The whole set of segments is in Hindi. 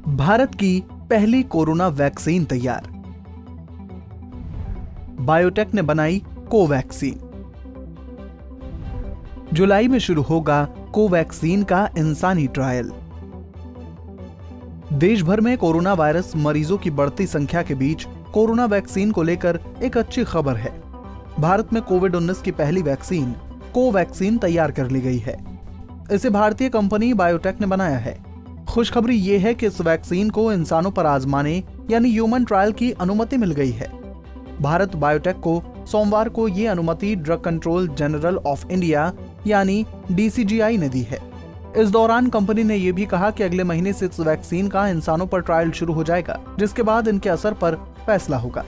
भारत की पहली कोरोना वैक्सीन तैयार। बायोटेक ने बनाई कोवैक्सीन। जुलाई में शुरू होगा कोवैक्सीन का इंसानी ट्रायल। देश भर में कोरोना वायरस मरीजों की बढ़ती संख्या के बीच कोरोना वैक्सीन को लेकर एक अच्छी खबर है। भारत में कोविड-19 की पहली वैक्सीन कोवैक्सीन तैयार कर ली गई है। इसे भारतीय कंपनी बायोटेक ने बनाया है। खुशखबरी ये है कि इस वैक्सीन को इंसानों पर आजमाने यानी ह्यूमन ट्रायल की अनुमति मिल गई है। भारत बायोटेक को सोमवार को ये अनुमति drug control general of India यानी DCGI ने दी है। इस दौरान कंपनी ने यह भी कहा कि अगले महीने से इस वैक्सीन का इंसानों पर ट्रायल शुरू हो जाएगा, जिसके बाद इनके असर पर फैसला होगा।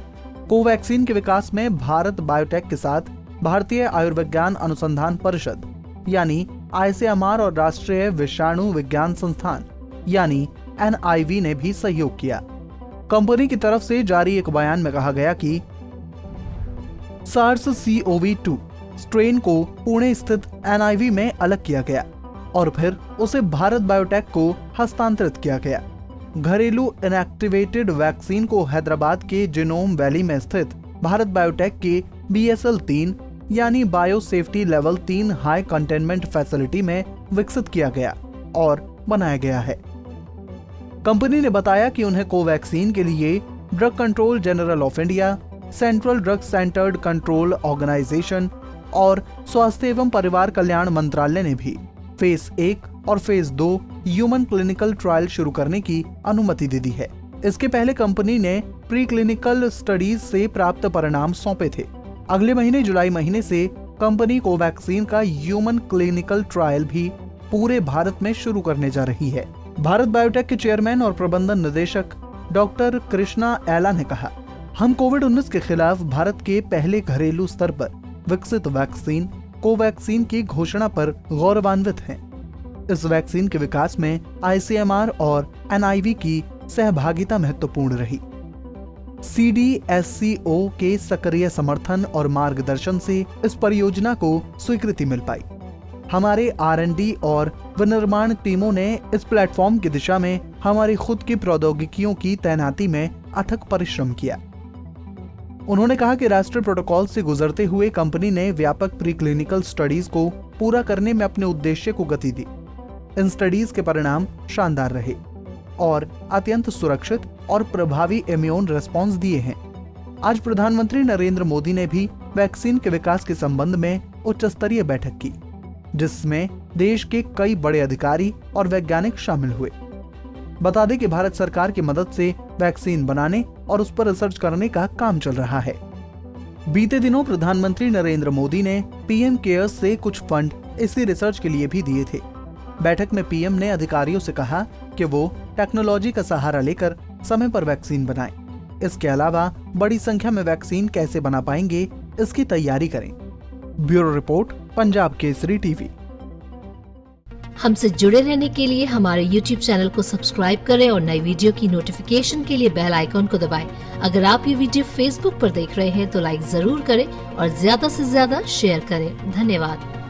कोवैक्सीन के विकास में भारत बायोटेक के साथ भारतीय आयुर्विज्ञान अनुसंधान परिषद यानी ICMR और राष्ट्रीय विषाणु विज्ञान संस्थान यानी NIV ने भी सहयोग किया। कंपनी की तरफ से जारी एक बयान में कहा गया कि SARS-CoV-2 स्ट्रेन को पुणे स्थित NIV में अलग किया गया और फिर उसे भारत बायोटेक को हस्तांतरित किया गया। घरेलू इनएक्टिवेटेड वैक्सीन को हैदराबाद के जिनोम वैली में स्थित भारत बायोटेक के BSL-3 यानी bio safety level 3 high containment facility में विकसित किया गया और बनाया गया है। कंपनी ने बताया कि उन्हें कोवैक्सीन के लिए drug control general of India, central drug standard control organisation और स्वास्थ्य एवं परिवार कल्याण मंत्रालय ने भी फेज 1 और फेज 2 ह्यूमन क्लिनिकल ट्रायल शुरू करने की अनुमति दे दी है। इसके पहले कंपनी ने प्री क्लिनिकल स्टडीज से प्राप्त परिणाम सौंपे थे। अगले महीने जुलाई महीने से कंपनी कोवैक्सीन का ह्यूमन क्लिनिकल ट्रायल भी पूरे भारत में शुरू करने जा रही है। भारत बायोटेक के चेयरमैन और प्रबंधन निदेशक डॉक्टर कृष्णा एला ने कहा, हम कोविड-19 के खिलाफ भारत के पहले घरेलू स्तर पर विकसित वैक्सीन कोवैक्सीन की घोषणा पर गौरवान्वित हैं। इस वैक्सीन के विकास में ICMR और NIV की सहभागिता महत्वपूर्ण रही। CDSCO के सक्रिय समर्थन और मार्गदर्शन से इस परियोजना को स्वीकृति मिल पाई। हमारे R&D और विनिर्माण टीमों ने इस प्लेटफॉर्म की दिशा में हमारी खुद की प्रौद्योगिकियों की तैनाती में अथक परिश्रम किया। उन्होंने कहा कि राष्ट्रीय प्रोटोकॉल से गुजरते हुए कंपनी ने व्यापक प्री क्लिनिकल स्टडीज को पूरा करने में अपने उद्देश्य को गति दी। इन स्टडीज के परिणाम शानदार रहे और अत्यंत सुरक्षित और प्रभावी इम्यून रिस्पॉन्स दिए हैं। आज प्रधानमंत्री नरेंद्र मोदी ने भी वैक्सीन के विकास के संबंध में उच्च स्तरीय बैठक की, जिसमें देश के कई बड़े अधिकारी और वैज्ञानिक शामिल हुए। बता दें कि भारत सरकार की मदद से वैक्सीन बनाने और उस पर रिसर्च करने का काम चल रहा है। बीते दिनों प्रधानमंत्री नरेंद्र मोदी ने PM केयर्स से कुछ फंड इसी रिसर्च के लिए भी दिए थे। बैठक में PM ने अधिकारियों से कहा कि वो टेक्नोलॉजी का सहारा लेकर समय पर वैक्सीन बनाएं। इसके अलावा बड़ी संख्या में वैक्सीन कैसे बना पाएंगे, इसकी तैयारी करें। Bureau report, Punjab Kesari TV. हमसे जुड़े रहने के लिए हमारे YouTube चैनल को सब्सक्राइब करें और नई वीडियो की नोटिफिकेशन के लिए बेल आइकॉन को दबाएं। अगर आप ये वीडियो Facebook पर देख रहे हैं तो लाइक जरूर करें और ज्यादा से ज्यादा शेयर करें। धन्यवाद।